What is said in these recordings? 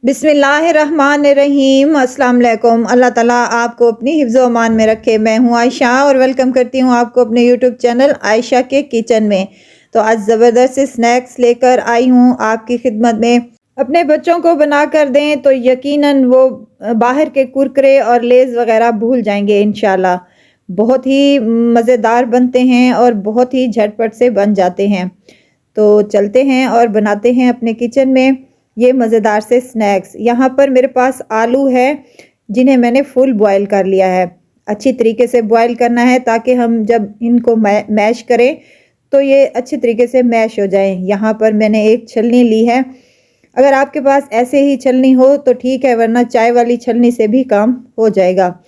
बिस्मिल्लाहिर्रहमानिर्रहीम। अस्सलाम वालेकुम। अल्लाह ताला आपको अपनी हिफ्ज़ व अमान में रखे। मैं हूँ आयशा और वेलकम करती हूँ आपको अपने यूट्यूब चैनल आयशा के किचन में। तो आज ज़बरदस्त स्नैक्स लेकर आई हूँ आपकी खिदमत में। अपने बच्चों को बना कर दें तो यकीनन वो बाहर के कुरकुरे और लेज़ वगैरह भूल जाएंगे इंशाल्लाह। बहुत ही मज़ेदार बनते हैं और बहुत ही झटपट से बन जाते हैं। तो चलते हैं और बनाते हैं अपने किचन में ये मज़ेदार से स्नैक्स। यहाँ पर मेरे पास आलू है जिन्हें मैंने फुल बॉयल कर लिया है। अच्छी तरीके से बॉयल करना है ताकि हम जब इनको मैश करें तो ये अच्छी तरीके से मैश हो जाएं। यहाँ पर मैंने एक छलनी ली है। अगर आपके पास ऐसे ही छलनी हो तो ठीक है, वरना चाय वाली छलनी से भी काम हो जाएगा।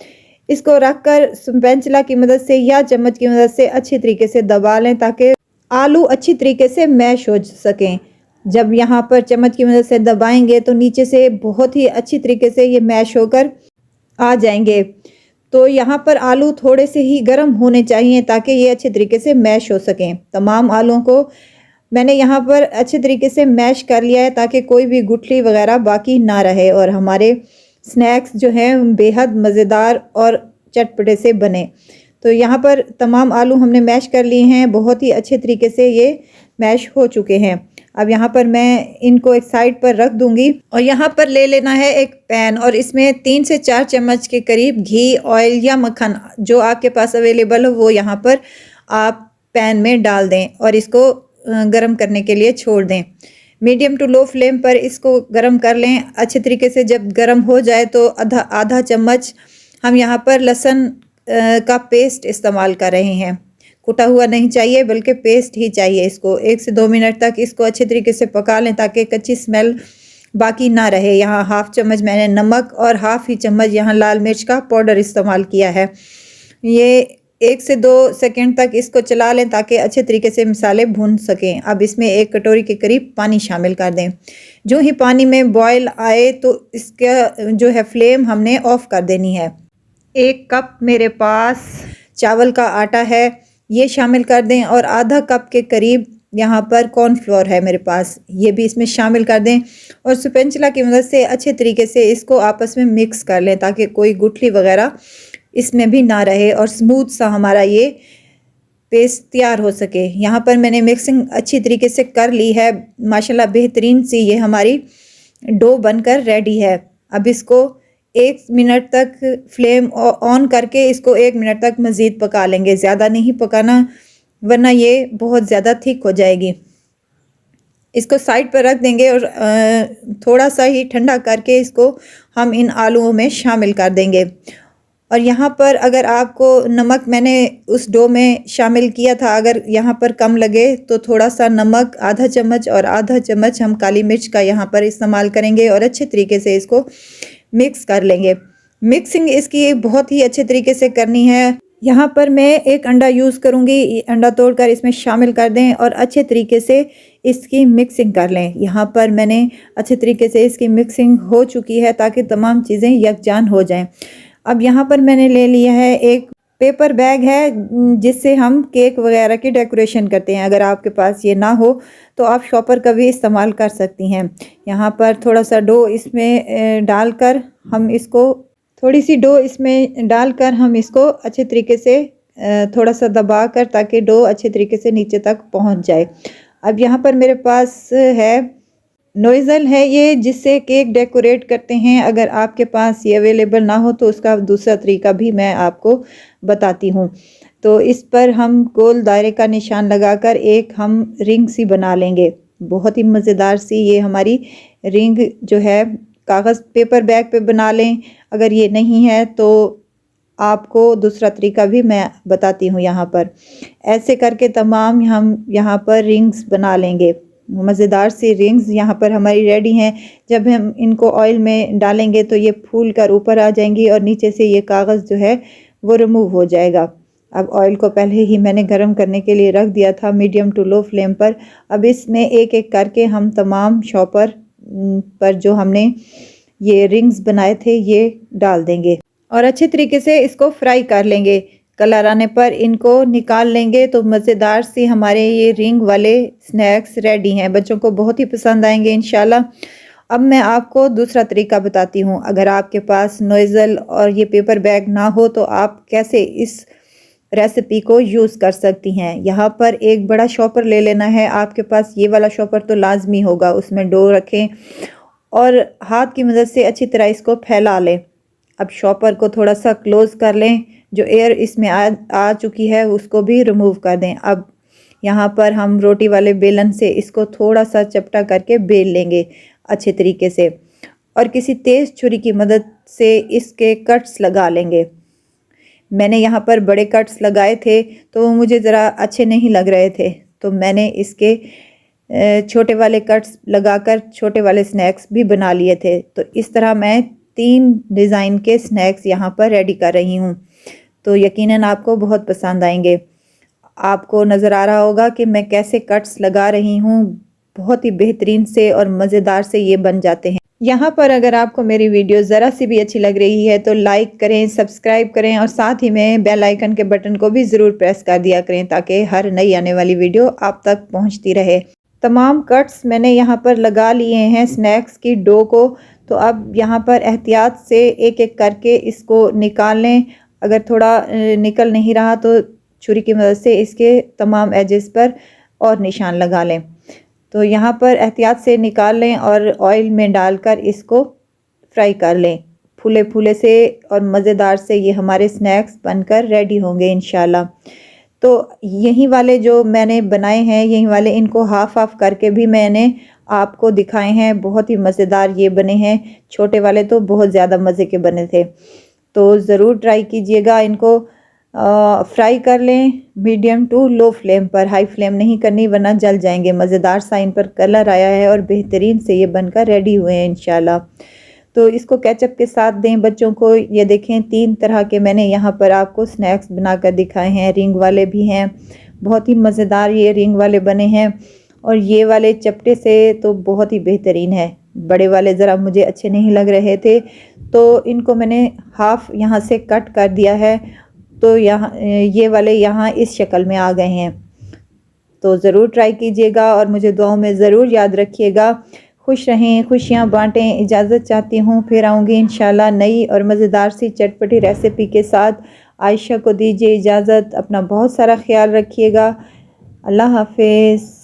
इसको रखकर स्पैचुला की मदद से या चम्मच की मदद से अच्छी तरीके से दबा लें ताकि आलू अच्छी तरीके से मैश हो सकें। जब यहाँ पर चम्मच की मदद से दबाएंगे तो नीचे से बहुत ही अच्छी तरीके से ये मैश होकर आ जाएंगे। तो यहाँ पर आलू थोड़े से ही गर्म होने चाहिए ताकि ये अच्छे तरीके से मैश हो सकें। तमाम आलूओं को मैंने यहाँ पर अच्छे तरीके से मैश कर लिया है ताकि कोई भी गुठली वगैरह बाकी ना रहे और हमारे स्नैक्स जो हैं बेहद मज़ेदार और चटपटे से बने। तो यहाँ पर तमाम आलू हमने मैश कर लिए हैं, बहुत ही अच्छे तरीके से ये मैश हो चुके हैं। अब यहाँ पर मैं इनको एक साइड पर रख दूंगी और यहाँ पर ले लेना है एक पैन और इसमें 3 से 4 चम्मच के करीब घी, ऑयल या मक्खन जो आपके पास अवेलेबल हो वो यहाँ पर आप पैन में डाल दें और इसको गरम करने के लिए छोड़ दें। मीडियम टू लो फ्लेम पर इसको गरम कर लें अच्छे तरीके से। जब गरम हो जाए तो आधा चम्मच हम यहाँ पर लहसुन का पेस्ट इस्तेमाल कर रहे हैं। कुटा हुआ नहीं चाहिए बल्कि पेस्ट ही चाहिए। इसको 1 से 2 मिनट तक इसको अच्छे तरीके से पका लें ताकि कच्ची स्मेल बाकी ना रहे। यहाँ हाफ चम्मच मैंने नमक और हाफ ही चम्मच यहाँ लाल मिर्च का पाउडर इस्तेमाल किया है। ये 1 से 2 सेकंड तक इसको चला लें ताकि अच्छे तरीके से मसाले भून सकें। अब इसमें 1 कटोरी के करीब पानी शामिल कर दें। जो ही पानी में बॉयल आए तो इसका जो है फ्लेम हमने ऑफ कर देनी है। 1 कप मेरे पास चावल का आटा है, ये शामिल कर दें और आधा कप के करीब यहाँ पर कॉर्नफ्लोर है मेरे पास, ये भी इसमें शामिल कर दें और स्पैचुला की मदद से अच्छे तरीके से इसको आपस में मिक्स कर लें ताकि कोई गुठली वगैरह इसमें भी ना रहे और स्मूथ सा हमारा ये पेस्ट तैयार हो सके। यहाँ पर मैंने मिक्सिंग अच्छी तरीके से कर ली है। माशाल्लाह बेहतरीन सी ये हमारी डो बनकर रेडी है। अब इसको 1 मिनट तक फ्लेम ऑन करके इसको 1 मिनट तक मज़ीद पका लेंगे। ज़्यादा नहीं पकाना वरना ये बहुत ज़्यादा थिक हो जाएगी। इसको साइड पर रख देंगे और थोड़ा सा ही ठंडा करके इसको हम इन आलूओं में शामिल कर देंगे। और यहाँ पर अगर आपको नमक मैंने उस डो में शामिल किया था, अगर यहाँ पर कम लगे तो थोड़ा सा नमक आधा चम्मच और आधा चम्मच हम काली मिर्च का यहाँ पर इस्तेमाल करेंगे और अच्छे तरीके से इसको मिक्स कर लेंगे। मिक्सिंग इसकी बहुत ही अच्छे तरीके से करनी है। यहाँ पर मैं एक अंडा यूज़ करूँगी, अंडा तोड़कर इसमें शामिल कर दें और अच्छे तरीके से इसकी मिक्सिंग कर लें। यहाँ पर मैंने अच्छे तरीके से इसकी मिक्सिंग हो चुकी है ताकि तमाम चीज़ें यकजान हो जाएं। अब यहाँ पर मैंने ले लिया है एक पेपर बैग है जिससे हम केक वगैरह की डेकोरेशन करते हैं। अगर आपके पास ये ना हो तो आप शॉपर का भी इस्तेमाल कर सकती हैं। यहाँ पर थोड़ा सा डो इसमें डालकर हम इसको अच्छे तरीके से थोड़ा सा दबा कर ताकि डो अच्छे तरीके से नीचे तक पहुँच जाए। अब यहाँ पर मेरे पास है नोज़ल है ये जिससे केक डेकोरेट करते हैं। अगर आपके पास ये अवेलेबल ना हो तो उसका दूसरा तरीका भी मैं आपको बताती हूँ। तो इस पर हम गोल दायरे का निशान लगाकर एक हम रिंग सी बना लेंगे। बहुत ही मज़ेदार सी ये हमारी रिंग जो है कागज़ पेपर बैग पे बना लें। अगर ये नहीं है तो आपको दूसरा तरीका भी मैं बताती हूँ। यहाँ पर ऐसे करके तमाम हम यहाँ पर रिंग्स बना लेंगे। मज़ेदार सी रिंग्स यहाँ पर हमारी रेडी हैं। जब हम इनको ऑयल में डालेंगे तो ये फूल कर ऊपर आ जाएंगी और नीचे से ये कागज़ जो है वो रिमूव हो जाएगा। अब ऑयल को पहले ही मैंने गरम करने के लिए रख दिया था मीडियम टू लो फ्लेम पर। अब इसमें एक एक करके हम तमाम शॉपर पर जो हमने ये रिंग्स बनाए थे ये डाल देंगे और अच्छे तरीके से इसको फ्राई कर लेंगे। कलर आने पर इनको निकाल लेंगे तो मज़ेदार सी हमारे ये रिंग वाले स्नैक्स रेडी हैं। बच्चों को बहुत ही पसंद आएंगे इंशाल्लाह। अब मैं आपको दूसरा तरीका बताती हूँ। अगर आपके पास नोज़ल और ये पेपर बैग ना हो तो आप कैसे इस रेसिपी को यूज़ कर सकती हैं। यहाँ पर एक बड़ा शॉपर ले लेना है, आपके पास ये वाला शॉपर तो लाजमी होगा। उसमें डो रखें और हाथ की मदद से अच्छी तरह इसको फैला लें। अब शॉपर को थोड़ा सा क्लोज़ कर लें, जो एयर इसमें आ चुकी है उसको भी रिमूव कर दें। अब यहाँ पर हम रोटी वाले बेलन से इसको थोड़ा सा चपटा करके बेल लेंगे अच्छे तरीके से और किसी तेज़ छुरी की मदद से इसके कट्स लगा लेंगे। मैंने यहाँ पर बड़े कट्स लगाए थे तो वो मुझे ज़रा अच्छे नहीं लग रहे थे, तो मैंने इसके छोटे वाले कट्स लगाकर छोटे वाले स्नैक्स भी बना लिए थे। तो इस तरह मैं 3 डिज़ाइन के स्नैक्स यहाँ पर रेडी कर रही हूँ, तो यकीनन आपको बहुत पसंद आएंगे। आपको नज़र आ रहा होगा कि मैं कैसे कट्स लगा रही हूँ, बहुत ही बेहतरीन से और मज़ेदार से ये बन जाते हैं। यहाँ पर अगर आपको मेरी वीडियो ज़रा सी भी अच्छी लग रही है तो लाइक करें, सब्सक्राइब करें और साथ ही में बेल आइकन के बटन को भी ज़रूर प्रेस कर दिया करें ताकि हर नई आने वाली वीडियो आप तक पहुँचती रहे। तमाम कट्स मैंने यहाँ पर लगा लिए हैं स्नैक्स की डो को, तो अब यहाँ पर एहतियात से एक एक करके इसको निकाल लें। अगर थोड़ा निकल नहीं रहा तो छुरी की मदद से इसके तमाम एजेस पर और निशान लगा लें। तो यहाँ पर एहतियात से निकाल लें और ऑयल में डालकर इसको फ्राई कर लें। फूले फूले से और मज़ेदार से ये हमारे स्नैक्स बनकर रेडी होंगे इंशाल्लाह। तो यही वाले जो मैंने बनाए हैं, यही वाले इनको हाफ़ हाफ़ करके भी मैंने आपको दिखाए हैं। बहुत ही मज़ेदार ये बने हैं। छोटे वाले तो बहुत ज़्यादा मज़े के बने थे, तो ज़रूर ट्राई कीजिएगा। इनको फ्राई कर लें मीडियम टू लो फ्लेम पर, हाई फ्लेम नहीं करनी वरना जल जाएंगे। मज़ेदार सा इन पर कलर आया है और बेहतरीन से ये बनकर रेडी हुए हैं इंशाल्लाह। तो इसको केचप के साथ दें बच्चों को। ये देखें 3 तरह के मैंने यहाँ पर आपको स्नैक्स बनाकर दिखाए हैं। रिंग वाले भी हैं, बहुत ही मज़ेदार ये रिंग वाले बने हैं और ये वाले चपटे से तो बहुत ही बेहतरीन है। बड़े वाले ज़रा मुझे अच्छे नहीं लग रहे थे तो इनको मैंने हाफ़ यहाँ से कट कर दिया है, तो यहाँ ये वाले यहाँ इस शक्ल में आ गए हैं। तो ज़रूर ट्राई कीजिएगा और मुझे दुआओं में ज़रूर याद रखिएगा। खुश रहें, खुशियाँ बांटें। इजाज़त चाहती हूँ, फिर आऊँगी इंशाल्लाह नई और मज़ेदार सी चटपटी रेसिपी के साथ। आयशा को दीजिए इजाज़त। अपना बहुत सारा ख्याल रखिएगा। अल्लाह हाफ़िज़।